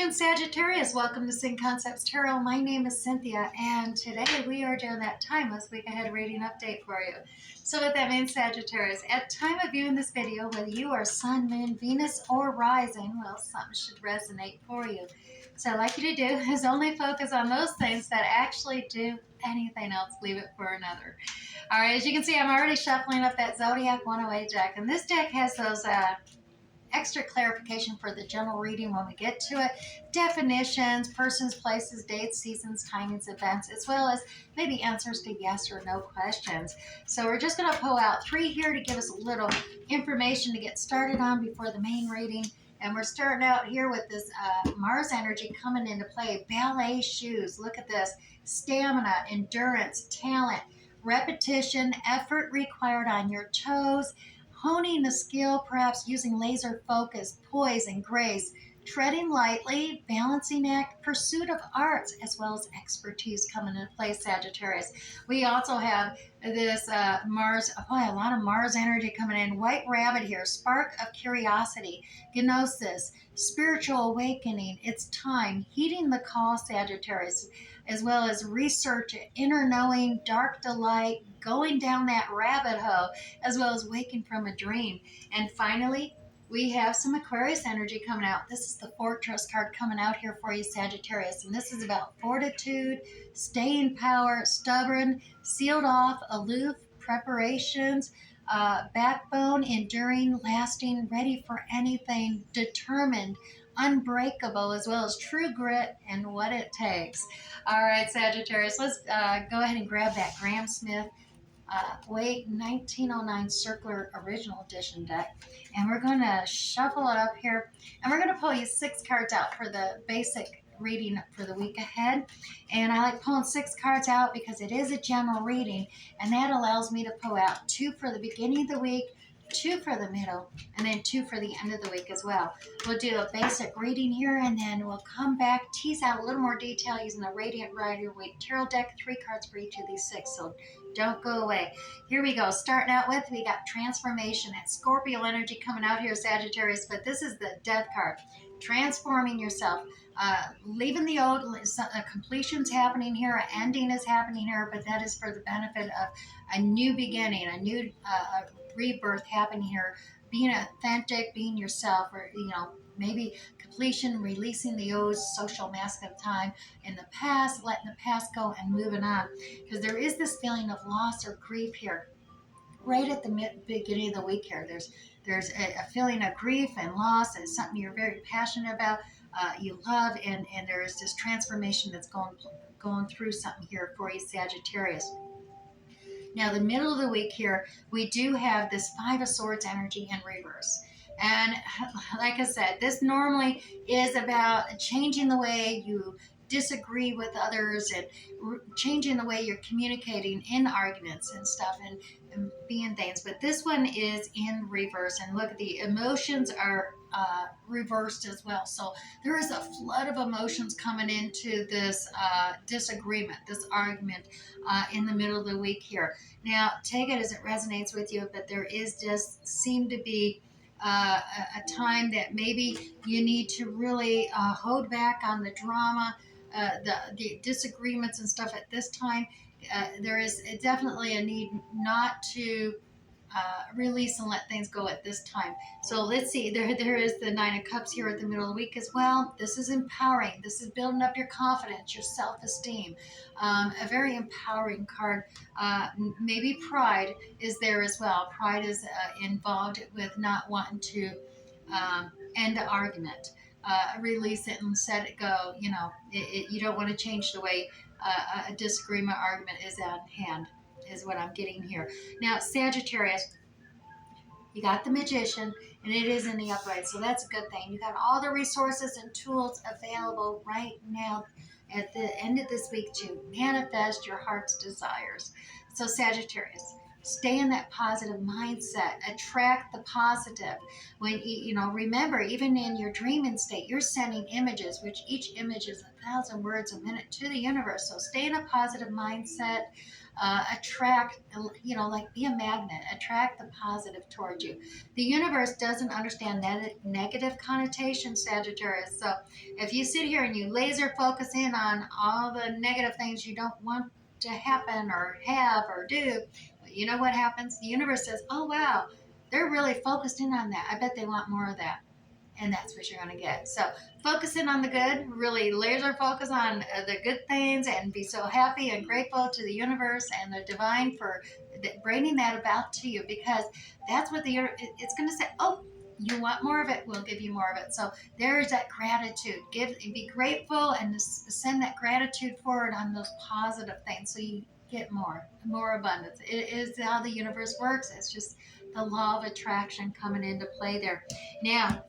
afternoon, Sagittarius. Welcome to Sing Concepts Tarot. My name is Cynthia, and today we are doing that timeless week ahead reading update for you. So what that means, Sagittarius, at time of viewing this video, whether you are Sun, Moon, Venus, or Rising, well, something should resonate for you. So I'd like you to do is only focus on those things that actually do. Anything else, leave it for another. All right, as you can see, I'm already shuffling up that Zodiac 108 deck, and this deck has those extra clarification for the general reading when we get to it. Definitions, persons, places, dates, seasons, timings, events, as well as maybe answers to yes or no questions. So we're just going to pull out 3 here to give us a little information to get started on before the main reading. And we're starting out here with this Mars energy coming into play. Ballet shoes. Look at this. Stamina, endurance, talent, repetition, effort required on your toes, honing the skill, perhaps using laser focus, poise, and grace, treading lightly, balancing act, pursuit of arts, as well as expertise coming into play, Sagittarius. We also have this Mars, a lot of Mars energy coming in. White rabbit here, spark of curiosity, gnosis, spiritual awakening, it's time, heeding the call, Sagittarius, as well as research, inner knowing, dark delight, going down that rabbit hole, as well as waking from a dream. And finally, we have some Aquarius energy coming out. This is the Fortress card coming out here for you, Sagittarius. And this is about fortitude, staying power, stubborn, sealed off, aloof, preparations, backbone, enduring, lasting, ready for anything, determined, unbreakable, as well as true grit and what it takes. All right, Sagittarius, let's go ahead and grab that Graham Smith 1909 Circular Original Edition deck, and we're going to shuffle it up here, and we're going to pull you 6 cards out for the basic reading for the week ahead. And I like pulling 6 cards out because it is a general reading, and that allows me to pull out 2 for the beginning of the week, 2 for the middle, and then 2 for the end of the week as well. We'll do a basic reading here, and then we'll come back, tease out a little more detail using the Radiant Rider-Waite Tarot deck, 3 cards for each of these 6, so don't go away. Here we go. Starting out with, we got transformation. That Scorpio energy coming out here, Sagittarius, but this is the Death card. Transforming yourself, leaving the old, completion's happening here, ending is happening here, but that is for the benefit of a new beginning, a new rebirth happening here, being authentic, being yourself, or maybe completion, releasing the old social mask of time in the past, letting the past go and moving on, because there is this feeling of loss or grief here right at the beginning of the week here. There's a feeling of grief and loss, and something you're very passionate about, you love, and there is this transformation that's going through something here for you, Sagittarius. Now, the middle of the week here, we do have this 5 of Swords energy in reverse. And like I said, this normally is about changing the way you disagree with others and changing the way you're communicating in arguments and stuff and being things. But this one is in reverse. And look, the emotions are reversed as well. So there is a flood of emotions coming into this disagreement, this argument in the middle of the week here. Now, take it as it resonates with you, but there is just seem to be a time that maybe you need to really hold back on the drama, the disagreements and stuff at this time. There is definitely a need not to release and let things go at this time. So let's see, there is the 9 of Cups here at the middle of the week as well. This is empowering. This is building up your confidence, your self-esteem. A very empowering card. Maybe pride is there as well. Pride is involved with not wanting to end the argument. Release it and let it go. You don't want to change the way a disagreement argument is at hand, is what I'm getting here. Now, Sagittarius, you got the Magician, and it is in the upright, so that's a good thing. You got all the resources and tools available right now at the end of this week to manifest your heart's desires. So, Sagittarius, stay in that positive mindset. Attract the positive. When remember, even in your dreaming state, you're sending images, which each image is 1,000 words a minute to the universe. So stay in a positive mindset. attract, like be a magnet, attract the positive towards you. The universe doesn't understand negative connotations, Sagittarius. So if you sit here and you laser focus in on all the negative things you don't want to happen or have or do, you know what happens? The universe says, oh, wow, they're really focused in on that. I bet they want more of that. And that's what you're going to get. So focus in on the good, really laser focus on the good things, and be so happy and grateful to the universe and the divine for bringing that about to you, because that's what it's going to say. Oh, you want more of it, we'll give you more of it. So there's that gratitude. Be grateful and send that gratitude forward on those positive things, so you get more abundance. It is how the universe works. It's just the law of attraction coming into play there. Now,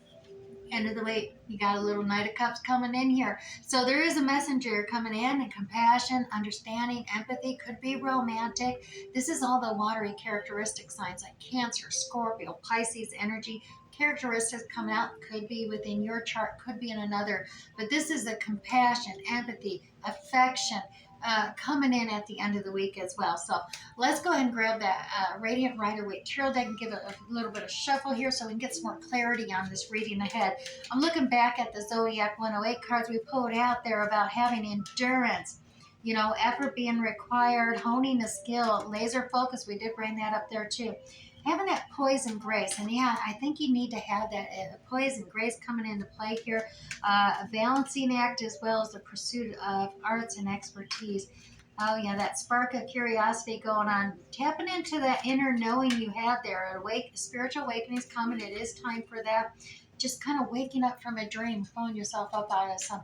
end of the week, you got a little Knight of Cups coming in here. So there is a messenger coming in, and compassion, understanding, empathy, could be romantic. This is all the watery characteristic signs like Cancer, Scorpio, Pisces energy. Characteristics coming out, could be within your chart, could be in another. But this is the compassion, empathy, affection, coming in at the end of the week as well. So let's go ahead and grab that Radiant Rider-Waite Tarot deck and give it a little bit of shuffle here so we can get some more clarity on this reading ahead. I'm looking back at the Zodiac 108 cards we pulled out there about having endurance, effort being required, honing a skill, laser focus. We did bring that up there too. Having that poise and grace. And yeah, I think you need to have that poise and grace coming into play here. A balancing act, as well as the pursuit of arts and expertise. Oh yeah, that spark of curiosity going on, tapping into that inner knowing you have there. Spiritual awakening is coming. It is time for that. Just kind of waking up from a dream, pulling yourself up out of some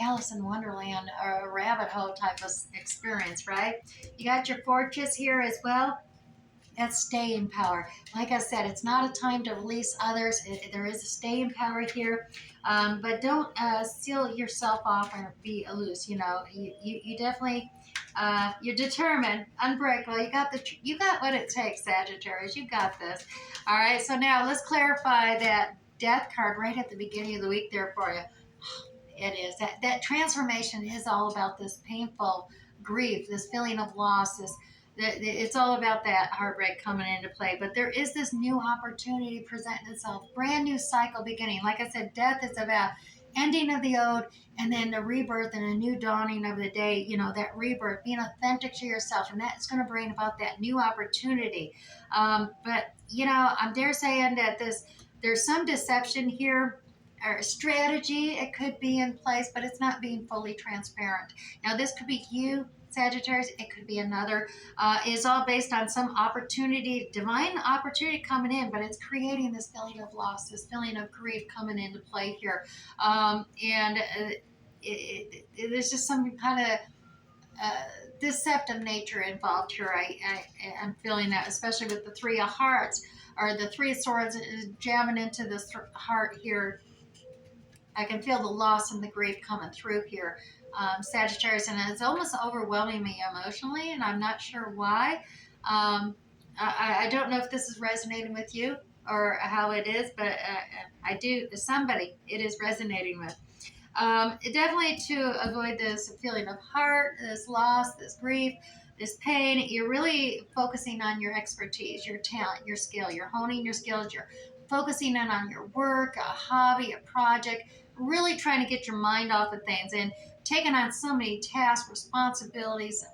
Alice in Wonderland or a rabbit hole type of experience, right? You got your fortress here as well. That's staying power. Like I said, it's not a time to release others. There is a staying power here, but don't seal yourself off or be loose. You definitely you're determined, unbreakable. You got what it takes, Sagittarius. You got this. All right. So now let's clarify that death card right at the beginning of the week there for you. It is that transformation is all about this painful grief, this feeling of loss, it's all about that heartbreak coming into play. But there is this new opportunity presenting itself, brand new cycle beginning. Like I said, death is about ending of the old, and then the rebirth and a new dawning of the day. That rebirth, being authentic to yourself, and that's going to bring about that new opportunity. But I'm dare saying that there's some deception here, or strategy it could be in place, but it's not being fully transparent. Now, this could be you, Sagittarius. It could be another. It's all based on some opportunity, divine opportunity coming in, but it's creating this feeling of loss, this feeling of grief coming into play here. And there's just some kind of deceptive nature involved here. I'm feeling that, especially with the Three of Hearts, or the Three of Swords jamming into this heart here. I can feel the loss and the grief coming through here, Sagittarius, and it's almost overwhelming me emotionally, and I'm not sure why. I don't know if this is resonating with you or how it is, but I do. Somebody it is resonating with. Definitely to avoid this feeling of heart, this loss, this grief, this pain. You're really focusing on your expertise, your talent, your skill. You're honing your skills. You're focusing in on your work, a hobby, a project, really trying to get your mind off of things and taking on so many tasks, responsibilities,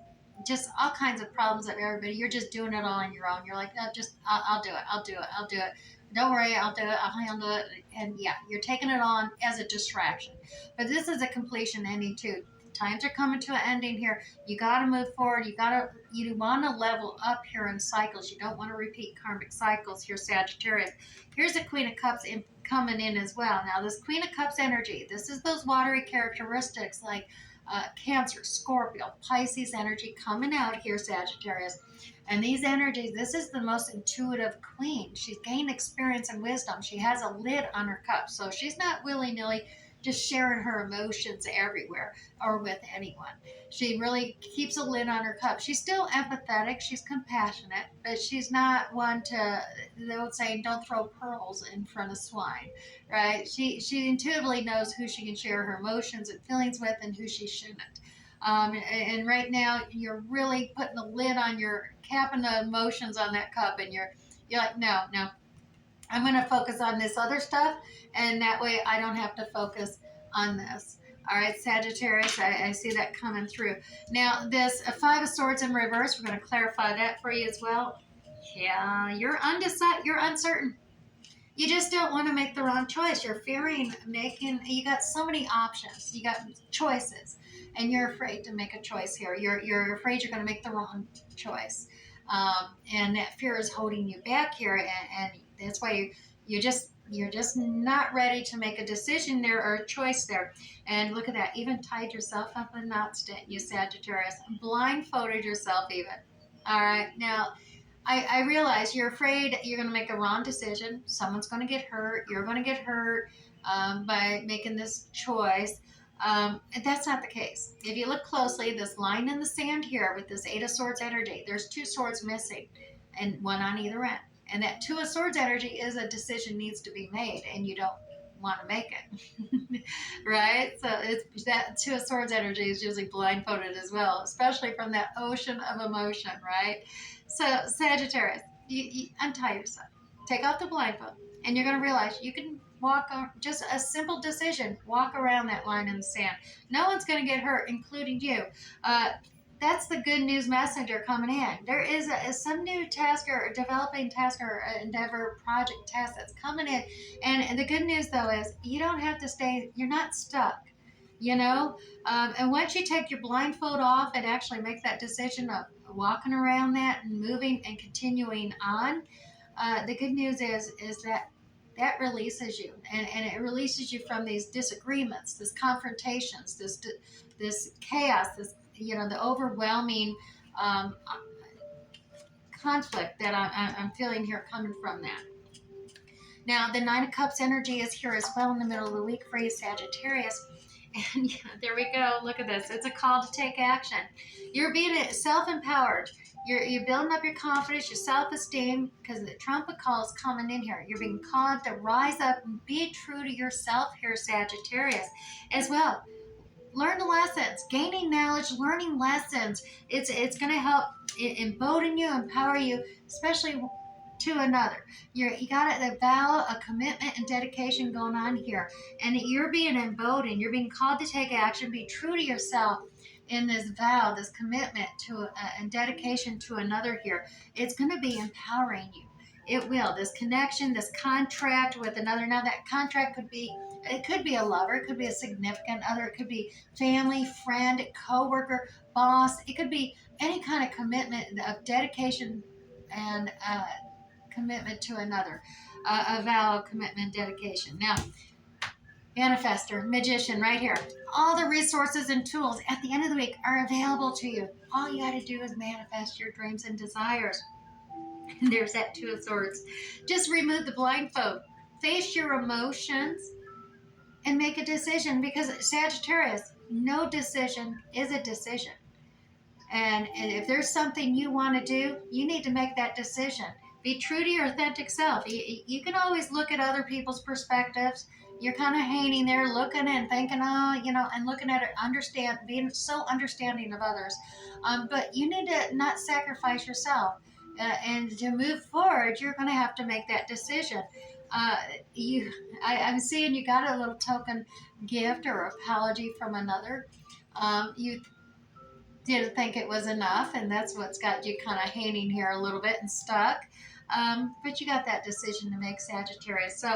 just all kinds of problems of everybody. You're just doing it all on your own. You're like, no, I'll do it. I'll do it. I'll do it. Don't worry, I'll do it. I'll handle it. And yeah, you're taking it on as a distraction. But this is a completion ending too. Times are coming to an ending here. You got to move forward. You want to level up here in cycles. You don't want to repeat karmic cycles here, Sagittarius. Here's the Queen of Cups coming in as well. Now, this Queen of Cups energy, this is those watery characteristics like Cancer, Scorpio, Pisces energy coming out here, Sagittarius. And these energies, this is the most intuitive queen. She's gained experience and wisdom. She has a lid on her cup. So she's not willy-nilly just sharing her emotions everywhere or with anyone. She really keeps a lid on her cup. She's still empathetic. She's compassionate, but she's not one to, they would say, don't throw pearls in front of swine, right? She intuitively knows who she can share her emotions and feelings with and who she shouldn't. And right now you're really putting the lid on your capping the emotions on that cup, and you're like, no, no, I'm going to focus on this other stuff, and that way I don't have to focus on this. All right, Sagittarius, I see that coming through. Now, this Five of Swords in reverse, we're going to clarify that for you as well. Yeah, you're undecided, you're uncertain. You just don't want to make the wrong choice. You're fearing making, you got so many options, you got choices, and you're afraid to make a choice here. You're afraid you're going to make the wrong choice. And that fear is holding you back here, and that's why you're just not ready to make a decision there or a choice there. And look at that, even tied yourself up in knots, didn't you, Sagittarius? Blindfolded yourself even. All right, now I realize you're afraid you're going to make a wrong decision. Someone's going to get hurt. You're going to get hurt by making this choice. And that's not the case. If you look closely, this line in the sand here with this Eight of Swords energy, there's two swords missing and one on either end. And that Two of Swords energy is a decision needs to be made, and you don't want to make it. Right? So it's that Two of Swords energy is usually blindfolded as well, especially from that ocean of emotion, right? So Sagittarius, you untie yourself, take off the blindfold, and you're going to realize you can walk on just a simple decision, walk around that line in the sand. No one's going to get hurt, including you. That's the good news messenger coming in. There is some new task or developing task or endeavor project task that's coming in. And the good news, though, is you don't have to stay, you're not stuck. You know, and once you take your blindfold off and actually make that decision of walking around that and moving and continuing on, the good news is that that releases you, and it releases you from these disagreements, this confrontations, this chaos, this, you know, the overwhelming conflict that I'm feeling here coming from that. Now, the Nine of Cups energy is here as well in the middle of the week for you, Sagittarius. And yeah, there we go. Look at this. It's a call to take action. You're being self-empowered. You're building up your confidence, your self-esteem, because the trumpet call is coming in here. You're being called to rise up and be true to yourself here, Sagittarius, as well. Learn the lessons, gaining knowledge, learning lessons. It's going to help embolden you, empower you, especially to another. You got a vow, a commitment, and dedication going on here, and you're being emboldened. You're being called to take action, be true to yourself in this vow, this commitment to and dedication to another here. It's going to be empowering you. It will. This connection, this contract with another. Now that contract could be, it could be a lover, it could be a significant other, it could be family, friend, coworker, boss. It could be any kind of commitment of dedication and commitment to another, a vow, commitment, dedication. Now, manifester, magician, right here. All the resources and tools at the end of the week are available to you. All you got to do is manifest your dreams and desires. And there's that Two of Swords. Just remove the blindfold. Face your emotions and make a decision, because Sagittarius, no decision is a decision. And if there's something you want to do, you need to make that decision. Be true to your authentic self. You can always look at other people's perspectives. You're kind of hanging there looking and thinking, oh, you know, and looking at it, being so understanding of others. But you need to not sacrifice yourself. And to move forward, you're going to have to make that decision. I'm seeing you got a little token gift or apology from another. You didn't think it was enough, and that's what's got you kind of hanging here a little bit and stuck. But you got that decision to make, Sagittarius. So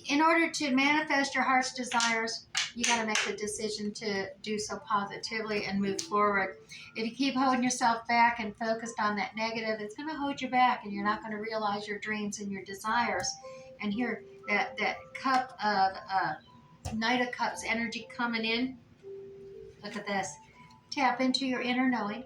in order to manifest your heart's desires, you got to make the decision to do so positively and move forward. If you keep holding yourself back and focused on that negative, it's going to hold you back, and you're not going to realize your dreams and your desires. And here, that cup of Knight of Cups energy coming in. Look at this. Tap into your inner knowing.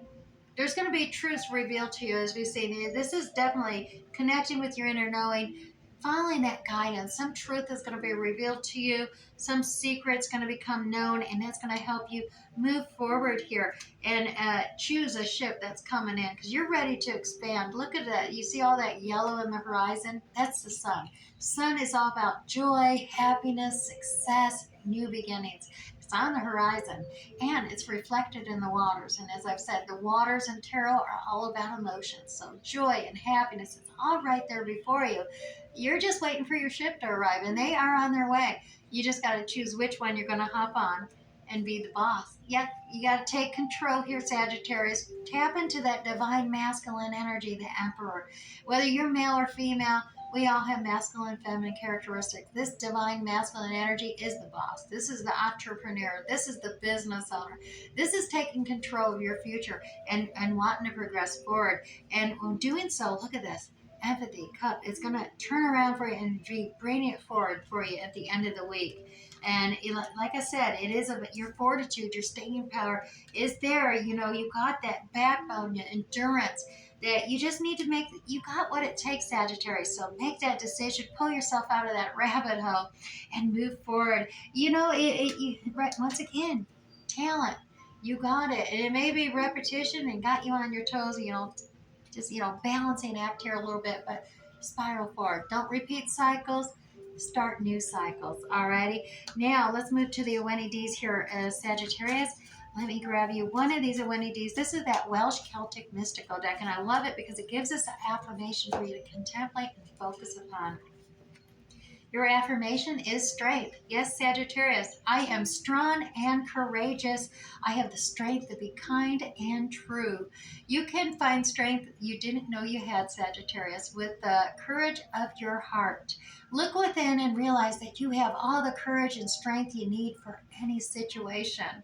There's going to be truths revealed to you, as we've seen. This is definitely connecting with your inner knowing, following that guidance. Some truth is going to be revealed to you, some secret's going to become known, and that's going to help you move forward here and choose a ship that's coming in because you're ready to expand. Look at that. You see all that yellow in the horizon? That's the sun. Sun is all about joy, happiness, success, new beginnings. It's on the horizon and it's reflected in the waters. And as I've said, the waters in tarot are all about emotions. So joy and happiness is all right there before you. You're just waiting for your ship to arrive and they are on their way. You just got to choose which one you're going to hop on and be the boss. Yep, you got to take control here, Sagittarius. Tap into that divine masculine energy, the Emperor. Whether you're male or female, we all have masculine and feminine characteristics. This divine masculine energy is the boss. This is the entrepreneur. This is the business owner. This is taking control of your future and wanting to progress forward. And when doing so, look at this. Empathy, cup, it's going to turn around for you and be bringing it forward for you at the end of the week. And like I said, it is your fortitude, your staying power is there. You know, you got that backbone, your endurance that you just need to make. You got what it takes, Sagittarius. So make that decision, pull yourself out of that rabbit hole and move forward. You know, right, once again, talent. You got it. And it may be repetition and got you on your toes, just balancing act here a little bit, but spiral forward. Don't repeat cycles, start new cycles. Alrighty, now let's move to the Owenides here, Sagittarius. Let me grab you one of these Owenides. This is that Welsh Celtic mystical deck, and I love it because it gives us an affirmation for you to contemplate and focus upon. Your affirmation is strength. Yes, Sagittarius, I am strong and courageous. I have the strength to be kind and true. You can find strength you didn't know you had, Sagittarius, with the courage of your heart. Look within and realize that you have all the courage and strength you need for any situation.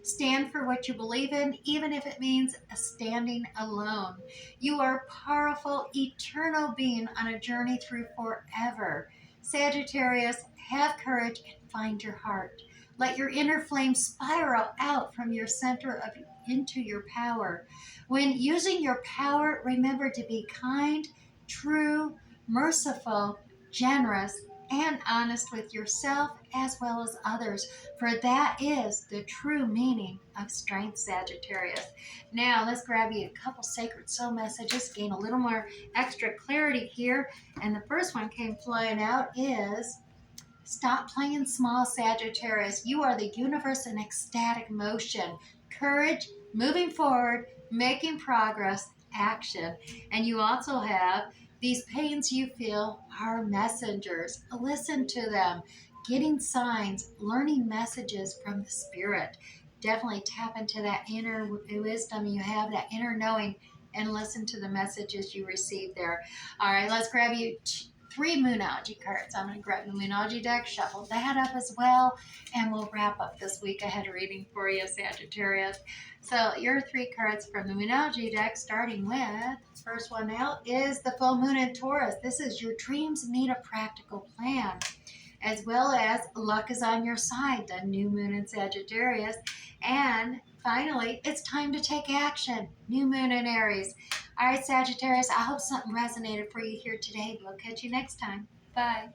Stand for what you believe in, even if it means standing alone. You are a powerful, eternal being on a journey through forever. Sagittarius, have courage and find your heart. Let your inner flame spiral out from your center into your power. When using your power, remember to be kind, true, merciful, generous, and honest with yourself as well as others, for that is the true meaning of strength, Sagittarius. Now, let's grab you a couple sacred soul messages, gain a little more extra clarity here. And the first one came flying out is, stop playing small, Sagittarius. You are the universe in ecstatic motion. Courage, moving forward, making progress, action. And you also have, these pains you feel are messengers. Listen to them. Getting signs, learning messages from the spirit. Definitely tap into that inner wisdom you have, that inner knowing, and listen to the messages you receive there. All right, let's grab you three Moonology cards. I'm going to grab the Moonology deck, shuffle that up as well, and we'll wrap up this week ahead reading for you, Sagittarius. So your three cards from the Moonology deck, starting with, first one out is the full moon in Taurus. This is your dreams need a practical plan, as well as luck is on your side, the new moon in Sagittarius. And finally, it's time to take action, new moon in Aries. All right, Sagittarius, I hope something resonated for you here today. We'll catch you next time. Bye.